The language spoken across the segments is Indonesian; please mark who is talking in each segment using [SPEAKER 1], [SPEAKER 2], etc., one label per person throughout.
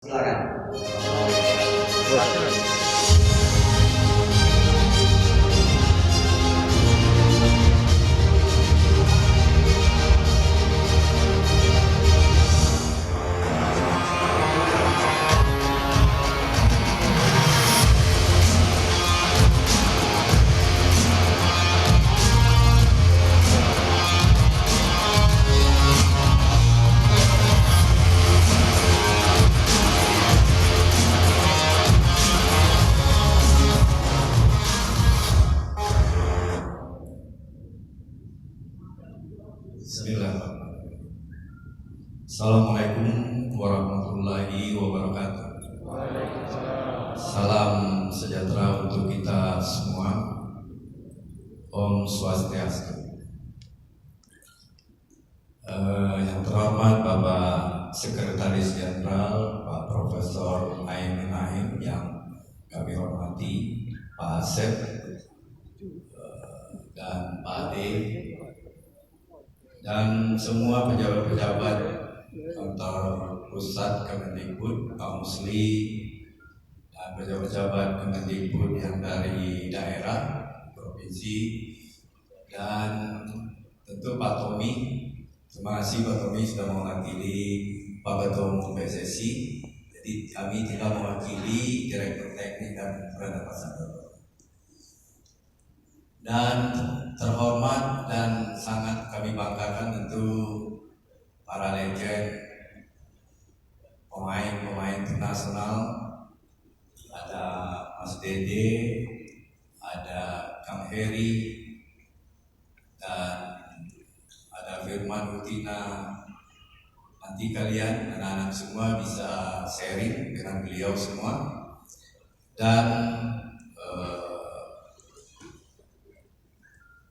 [SPEAKER 1] Silakan.
[SPEAKER 2] Bismillahirrahmanirrahim. Assalamualaikum warahmatullahi wabarakatuh. Salam sejahtera untuk kita semua. Om Swastiastu. Yang terhormat Bapak Sekretaris Jenderal Pak Profesor Aimin Naim, yang kami hormati, Pak Asep dan Pak Ade, dan semua pejabat-pejabat kantor pusat Kemendikbud, Pak Musli, dan pejabat-pejabat Kemendikbud yang dari daerah, provinsi, dan tentu Pak Tommy. Terima kasih Pak Tommy sudah mewakili Pak Ketua Umum PSSI. Jadi kami tidak mewakili Direktur Teknik dan Perdana Pasar. Dan terhormat dan sangat kami banggakan tentu para legend, pemain-pemain internasional. Ada Mas Dede, ada Kang Heri, dan ada Firman Utina. Nanti kalian anak-anak semua bisa sharing dengan beliau semua. Dan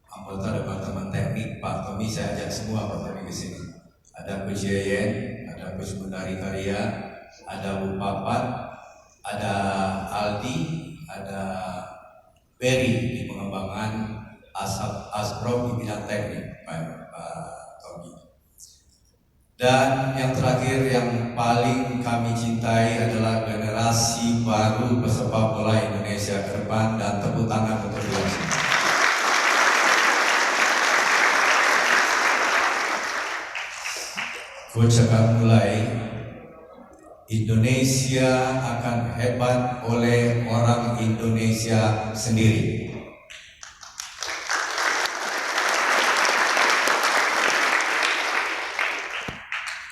[SPEAKER 2] anggota Departemen Teknik Pak Tommy saya ajak semua Pak Tommy ke sini. Ada Coach Yeyen, ada Coach Mundari Karya, ada Bu Papat, ada Aldi, ada Berry di pengembangan Asprov di bidang teknik Pak Tommy. Dan yang terakhir yang paling kami cintai adalah generasi baru pesepak bola Indonesia ke depan, dan tepuk tangan untuk beliau semua. Coach akan mulai. Indonesia akan hebat oleh orang Indonesia sendiri.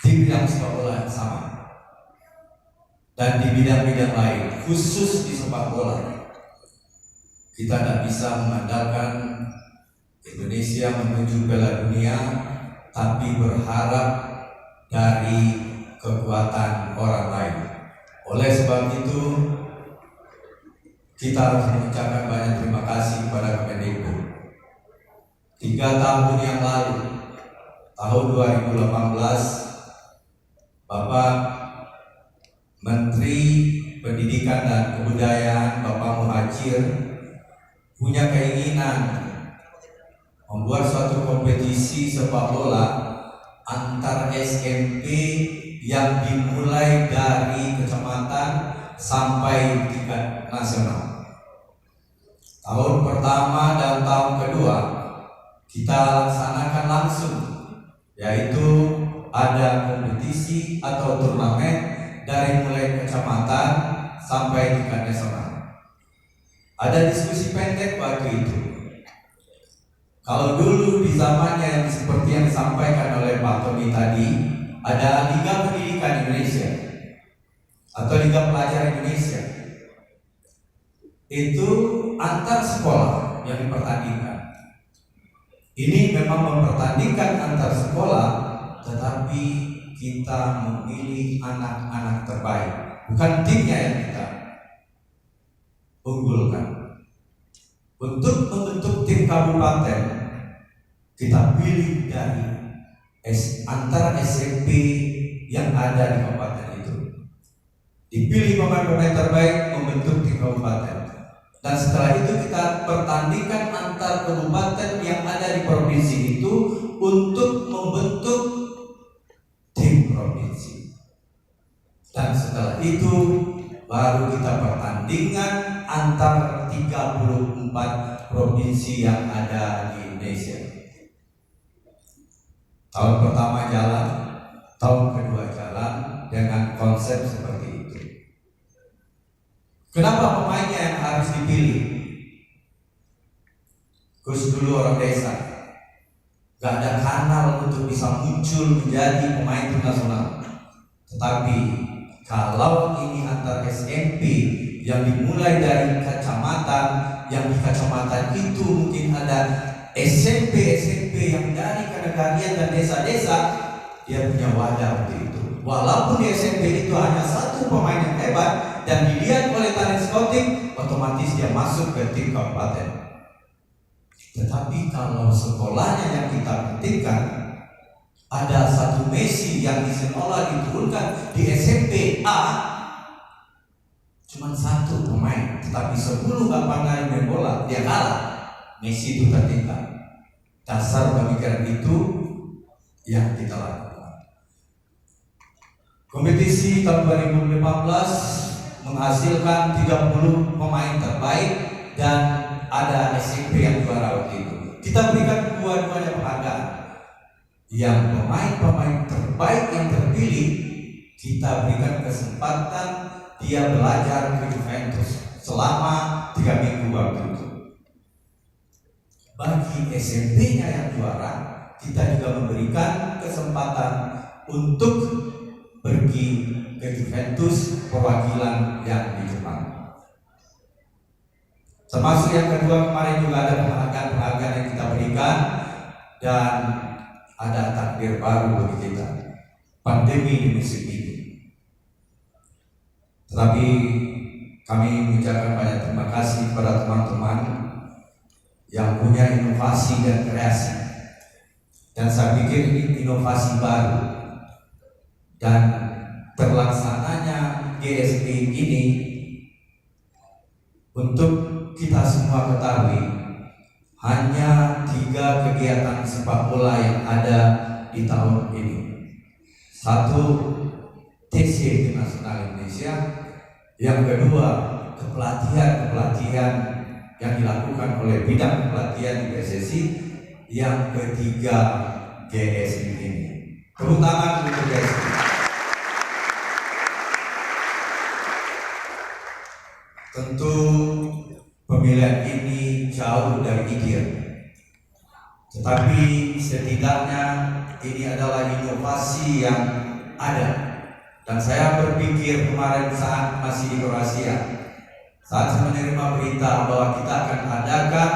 [SPEAKER 2] Di bidang sepak bola sama, dan di bidang-bidang lain, khusus di sepak bola, kita tidak bisa mengandalkan Indonesia menuju Piala Dunia, tapi berharap dari kekuatan orang lain. Oleh sebab itu, kita harus mengucapkan banyak terima kasih kepada Kemendikbud. 3 tahun yang lalu, tahun 2018, Bapak Menteri Pendidikan dan Kebudayaan Bapak Muhajir punya keinginan membuat suatu kompetisi sepak bola antar SMP yang dimulai dari kecamatan sampai tingkat nasional. Tahun pertama dan tahun kedua kita laksanakan langsung, yaitu ada kompetisi atau turnamen dari mulai kecamatan sampai tingkat nasional. Ada diskusi pendek waktu itu. Kalau dulu di zamannya seperti yang disampaikan oleh Pak Tommy tadi, ada Liga Pendidikan Indonesia atau Liga Pelajar Indonesia. Itu antar sekolah yang dipertandingkan. Ini memang mempertandingkan antar sekolah, tetapi kita memilih anak-anak terbaik, bukan timnya yang kita unggulkan. Untuk membentuk tim kabupaten, kita pilih dari antara SMP yang ada di kabupaten itu. Dipilih pemain-pemain terbaik membentuk tim kabupaten. Dan setelah itu kita pertandingkan antar kabupaten yang ada di provinsi itu untuk membentuk tim provinsi. Dan setelah itu baru kita pertandingan antar 34 provinsi yang ada di Indonesia. Tahun pertama jalan, tahun kedua jalan dengan konsep seperti itu. Kenapa pemainnya yang harus dipilih? Gus dulu orang desa, gak ada kanal untuk bisa muncul menjadi pemain tim nasional. Tetapi kalau ini antar SMP yang dimulai dari kecamatan, yang di kecamatan itu mungkin ada SMP yang dari kenegarian dan desa-desa, dia punya wadah untuk itu. Walaupun di SMP itu hanya satu pemain yang hebat dan dilihat oleh talent scouting, otomatis dia masuk ke tim kabupaten. Tetapi kalau sekolahnya yang kita pentingkan, ada satu Messi yang disenola diturunkan di SMP A, cuma satu pemain, tetapi 10 gak pandai main bola, dia kalah. Messi itu tertinggal. Dasar pemikiran itu yang kita lakukan. Kompetisi tahun 2015 menghasilkan 30 pemain terbaik dan ada SMP yang juara waktu itu. Kita berikan dua-duanya penghargaan. Yang pemain-pemain terbaik yang terpilih, kita berikan kesempatan dia belajar ke Juventus selama 3 minggu waktu itu. Bagi SMP-nya yang juara, kita juga memberikan kesempatan untuk pergi ke Juventus perwakilan yang di Jepang. Termasuk yang kedua kemarin juga ada penghargaan yang kita berikan dan ada takdir baru bagi kita, pandemi di musim ini. Tetapi kami mengucapkan banyak terima kasih kepada teman-teman yang punya inovasi dan kreasi. Dan saya pikir ini inovasi baru dan terlaksananya GSP ini untuk kita semua ketahui, hanya 3 kegiatan sepak bola yang ada di tahun ini. 1, TC Tim Nasional Indonesia. Yang kedua, kepelatihan yang dilakukan oleh bidang pelatihan di PSSI. Yang ketiga, GSI ini. Tepuk tangan untuk GSI. Tentu pemilihan ini jauh dari ideal, tetapi setidaknya ini adalah inovasi yang ada. Dan saya berpikir kemarin saat masih di Kroasia, saat saya menerima berita bahwa kita akan adakan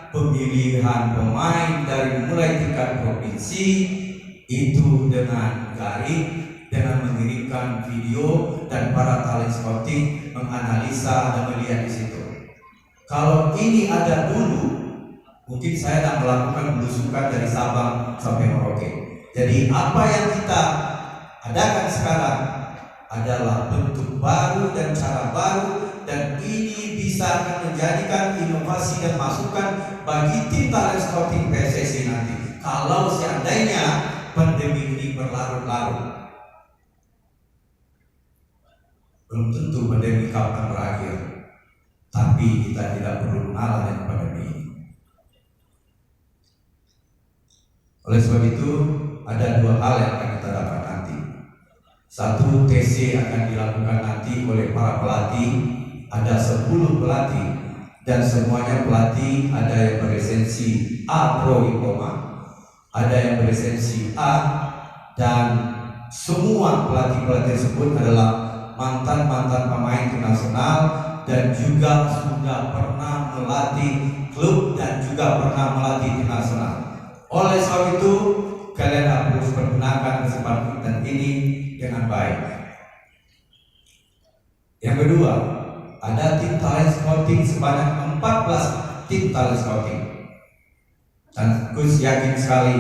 [SPEAKER 2] pemilihan pemain dari mulai tingkat provinsi itu dengan garing, dengan mengirimkan video dan para talent scouting menganalisa dan melihat di situ. Kalau ini ada dulu, mungkin saya akan melakukan belusukan dari Sabang sampai Merauke. Jadi apa yang kita adakan sekarang adalah bentuk baru dan cara baru, dan ini bisa akan menjadikan inovasi dan masukan bagi tim talent scouting PSSI nanti. Kalau seandainya pandemi ini berlarut-larut, belum tentu pandemi kapan berakhir, tapi kita tidak perlu mengalah dengan pandemi ini. Oleh sebab itu, ada 2 hal yang akan kita dapat nanti. 1, TC akan dilakukan nanti oleh para pelatih. Ada 10 pelatih dan semuanya pelatih, ada yang berlisensi A Pro Diploma, ada yang berlisensi A, dan semua pelatih-pelatih tersebut adalah mantan-mantan pemain tim nasional dan juga sudah pernah melatih klub dan juga pernah melatih tim nasional. Oleh sebab itu, kalian harus menggunakan kesempatan ini dengan baik. Yang kedua, ada tim talent scouting sebanyak 14 tim talent scouting. Dan Gus yakin sekali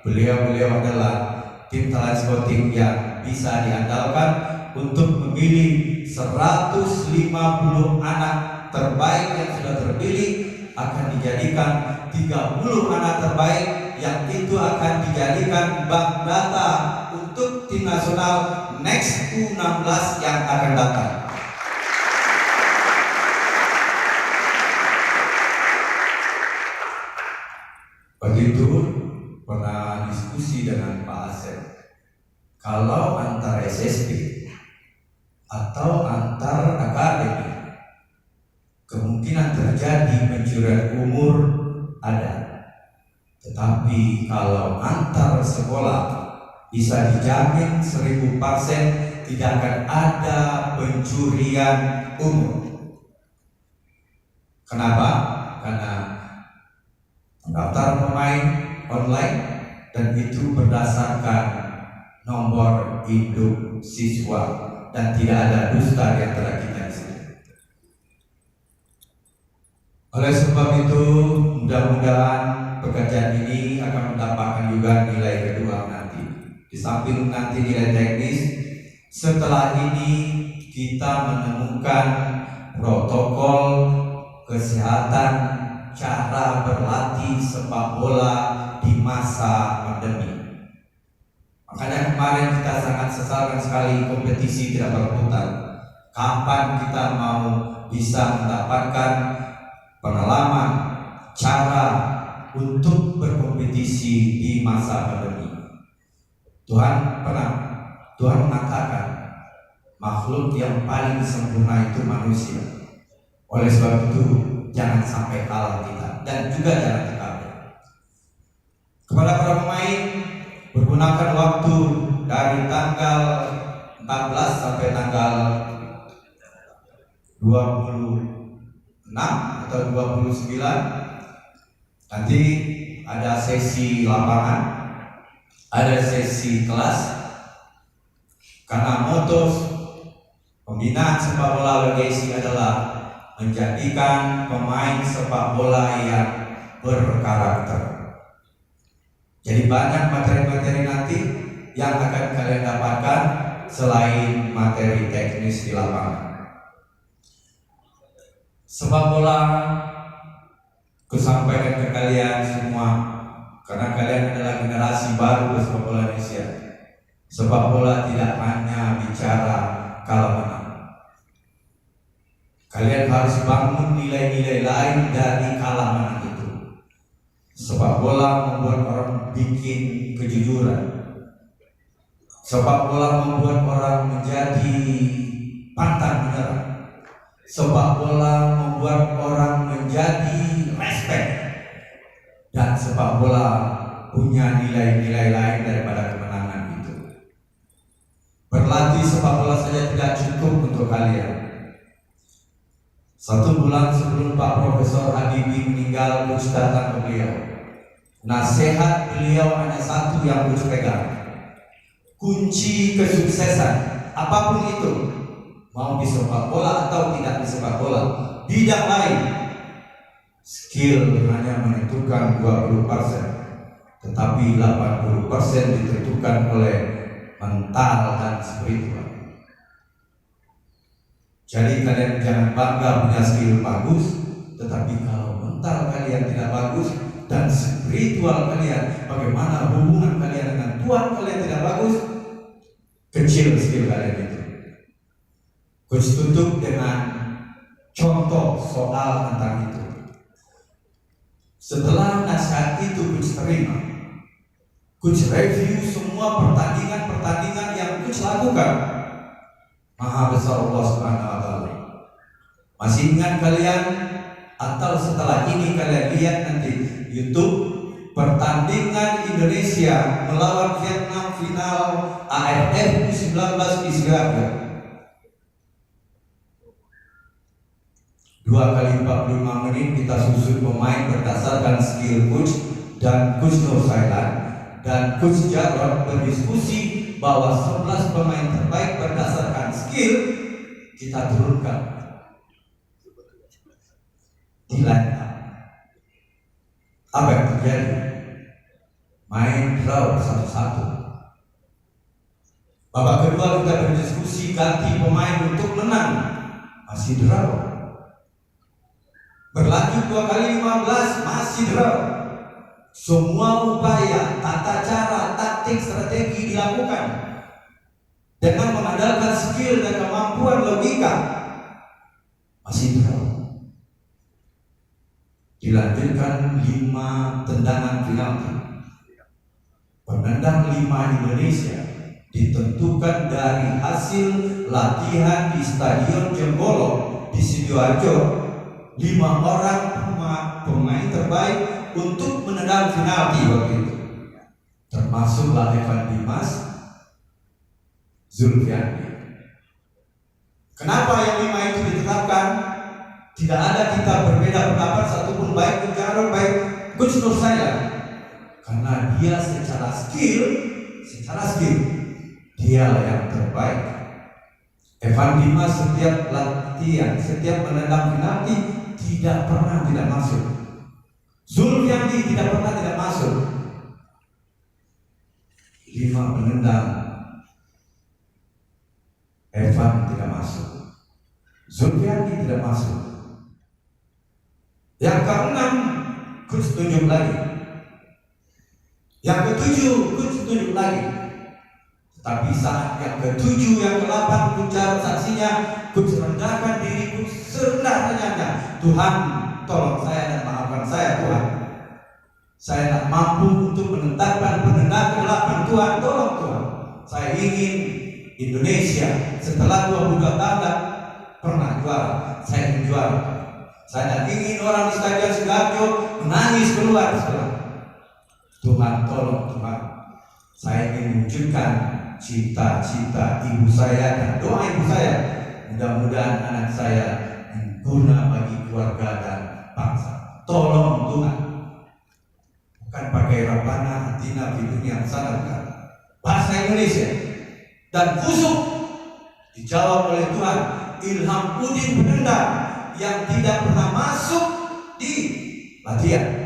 [SPEAKER 2] beliau adalah tim talent scouting yang bisa diandalkan untuk memilih 150 anak terbaik yang sudah terpilih, akan dijadikan 30 anak terbaik yang itu akan dijadikan bank data untuk tim nasional next U16 yang akan datang. Begitu pernah diskusi dengan Pak Asep, kalau antar SSB atau antar akademi kemungkinan terjadi pencurian umur ada, tetapi kalau antar sekolah bisa dijamin 1000% tidak akan ada pencurian umur. Kenapa? Karena daftar pemain online dan itu berdasarkan nomor induk siswa dan tidak ada dusta di antara kita di sini. Oleh sebab itu, mudah-mudahan pekerjaan ini akan mendapatkan juga nilai kedua nanti. Di samping nanti nilai teknis, setelah ini kita menemukan protokol kesehatan, cara berlatih sepak bola di masa pandemi. Makanya kemarin kita sangat sesalkan sekali kompetisi tidak berputar. Kapan kita mau bisa mendapatkan pengalaman cara untuk berkompetisi di masa pandemi? Tuhan mengatakan makhluk yang paling sempurna itu manusia. Oleh sebab itu jangan sampai kalah kita dan juga jangan terkalah. Kepada para pemain, bergunakan waktu dari tanggal 14 sampai tanggal 26 atau 29. Nanti ada sesi lapangan, ada sesi kelas. Karena moto pembinaan sepak bola legasi adalah menjadikan pemain sepak bola yang berkarakter. Jadi banyak materi-materi nanti yang akan kalian dapatkan selain materi teknis di lapangan. Sepak bola kusampaikan ke kalian semua karena kalian adalah generasi baru sepak bola Indonesia. Sepak bola tidak hanya bicara kalah menang. Kalian harus bangun nilai-nilai lain dari kalah menang itu. Sepak bola membuat orang bikin kejujuran. Sepak bola membuat orang menjadi pantang menyerah. Sepak bola membuat orang menjadi respect. Dan sepak bola punya nilai-nilai lain daripada kemenangan itu. Berlatih sepak bola saja tidak cukup untuk kalian. 1 bulan sebelum Pak Profesor Habibie meninggal, Coach datang ke beliau. Nasihat beliau hanya satu yang Coach pegang. Kunci kesuksesan, apapun itu, mau di sepak bola atau tidak di sepak bola, bidang lain, skill hanya menentukan 20%, tetapi 80% ditentukan oleh mental dan spiritual. Jadi kalian jangan bangga punya skill bagus, tetapi kalau mental kalian tidak bagus dan spiritual kalian, bagaimana hubungan kalian dengan Tuhan kalian tidak bagus, kecil skill kalian itu. Coach tutup dengan contoh soal tentang itu. Setelah nasihat itu Coach terima, Coach review semua pertandingan yang Coach lakukan. Maha besar Allah Subhanahu wa Ta'ala. Masih ingat kalian atau setelah ini kalian lihat nanti YouTube pertandingan Indonesia melawan Vietnam final AFF U19 di Singapura. 2 kali 45 menit kita susun pemain berdasarkan skill coach dan Coach Nur Sailan dan Coach Jarod berdiskusi bahwa 11 pemain terbaik berdasarkan skill kita turunkan di line up. Apa yang terjadi? Main draw 1-1. Babak kedua kita berdiskusi ganti pemain untuk menang, masih draw. Berlanjut 2 kali 15 masih draw. Semua upaya, tata cara, taktik, strategi dilakukan.
[SPEAKER 1] dengan mengandalkan skill dan kemampuan logika masih draw. Dilanjutkan 5 tendangan penalti. Penendang 5 Indonesia ditentukan dari hasil latihan di Stadion Jenggolo di Sidoarjo. 5 orang pemain terbaik untuk menendang penalti waktu itu, termasuklah Evan Dimas, Zulfiandi. Kenapa yang 5 itu ditetapkan? Tidak ada kita berbeda pendapat satupun, baik Coach Jarod, baik Coach Nur saya. Karena dia secara skill dia yang terbaik. Evan Dimas setiap latihan, setiap menendang penalti tidak pernah tidak masuk. Zulfiandi tidak pernah tidak masuk. 5 penendang, Evan tidak masuk, Zulfiandi tidak masuk. Yang ke-6 Coach tunjuk lagi. Yang ke-7 Coach tunjuk lagi. Tapi saat yang ke-7, yang ke-8 Coach Jarod saksinya, Coach rendahkan diriku serendah-rendahnya. Tuhan, tolong saya dan maafkan saya Tuhan. Saya tak mampu untuk menetapkan penendang ke-8 Tuhan, tolong Tuhan. Saya ingin Indonesia setelah 22 tahun pernah juara, saya ingin juara. Saya tak ingin orang di Stadion Sidoarjo menangis keluar setelah. Tuhan, tolong Tuhan. Saya ingin mewujudkan cita-cita ibu saya dan doa ibu saya. Mudah-mudahan anak saya berguna bagi keluarga dan bangsa. Tolong Tuhan. Bukan pakai Rabbana atina fid dunya hasanah, bahasa Indonesia. Dan khusus dijawab oleh Tuhan. Ilham Udin penendang yang tidak pernah masuk di latihan.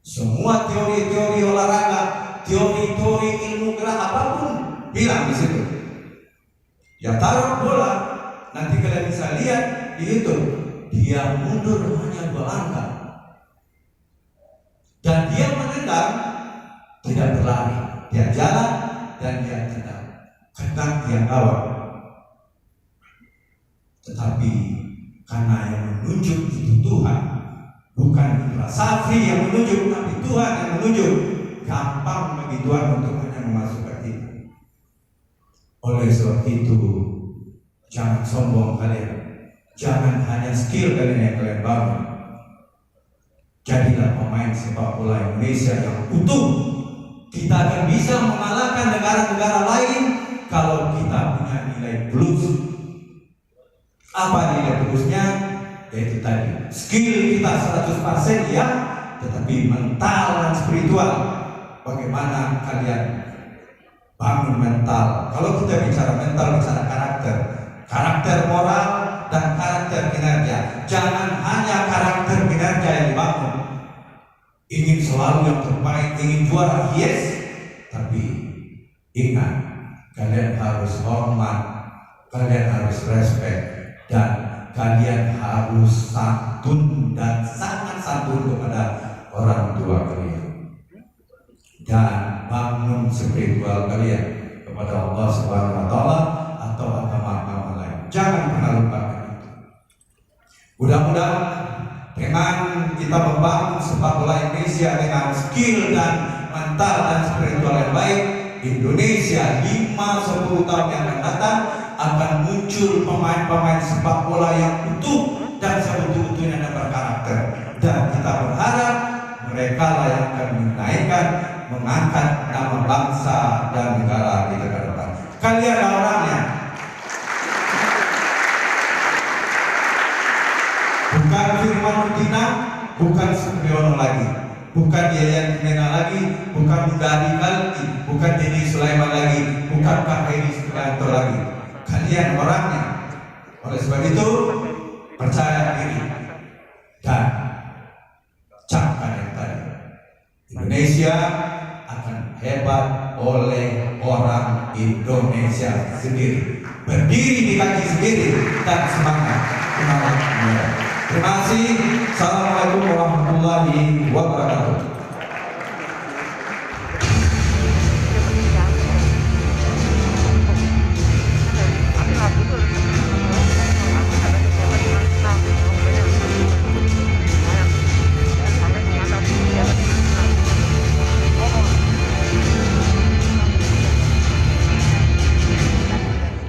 [SPEAKER 1] Semua teori-teori olahraga, teori-teori ilmu gerak apapun bilang di situ. Ya taruh bola, nanti kalian bisa lihat di YouTube, dia mundur hanya 2 langkah. Dan dia menendang, tidak berlari, dia jalan dan dia tendang. Ketat dia kawal. Tetapi karena yang menunjuk itu Tuhan, bukan Indra Safri yang menunjuk, tapi Tuhan yang menunjuk. Gampang bagi Tuhan untuk hanya memasukkan itu. Oleh sebab itu, jangan sombong kalian. Jangan hanya skill kalian yang kalian bangun. Jadilah pemain sepak bola Indonesia yang utuh. Kita akan bisa mengalahkan negara-negara lain kalau kita punya nilai plus. Apa nilai plusnya? Yaitu tadi, skill kita 100% ya, tetapi mental dan spiritual. Bagaimana kalian bangun mental? Kalau kita bicara mental, bicara karakter moral dan karakter kinerja. Jangan hanya karakter kinerja yang dibangun. Ingin selalu yang terbaik, ingin juara, yes. Tapi ingat, kalian harus hormat, kalian harus respect, dan kalian harus santun dan sangat santun kepada orang tua kalian. Dan bangun spiritual kalian kepada Allah Subhanahu wa Ta'ala atau agama-agama lain. Jangan pernah lupakan itu. Mudah-mudahan dengan kita membangun sepak bola Indonesia dengan skill dan mental dan spiritual yang baik, Indonesia 5-10 tahun yang akan datang akan muncul pemain-pemain sepak bola yang utuh dan seutuh-utuhnya dan berkarakter. Dan kita berharap mereka lah yang akan menaikkan, mengangkat nama bangsa dan negara kita ke depan. Kalian orangnya. Bukan Firman Utina, bukan Supriyono lagi, bukan Yayan Jimena lagi, bukan Mudari lagi, bukan Denny Sulaiman lagi, bukan Kak Hedi Supriyanto lagi. Kalian orangnya. Oleh sebab itu, percaya diri dan camkan yang tadi. Indonesia akan hebat oleh orang Indonesia sendiri, berdiri di kaki sendiri dan semangat. Terima kasih. Assalamualaikum warahmatullahi wabarakatuh.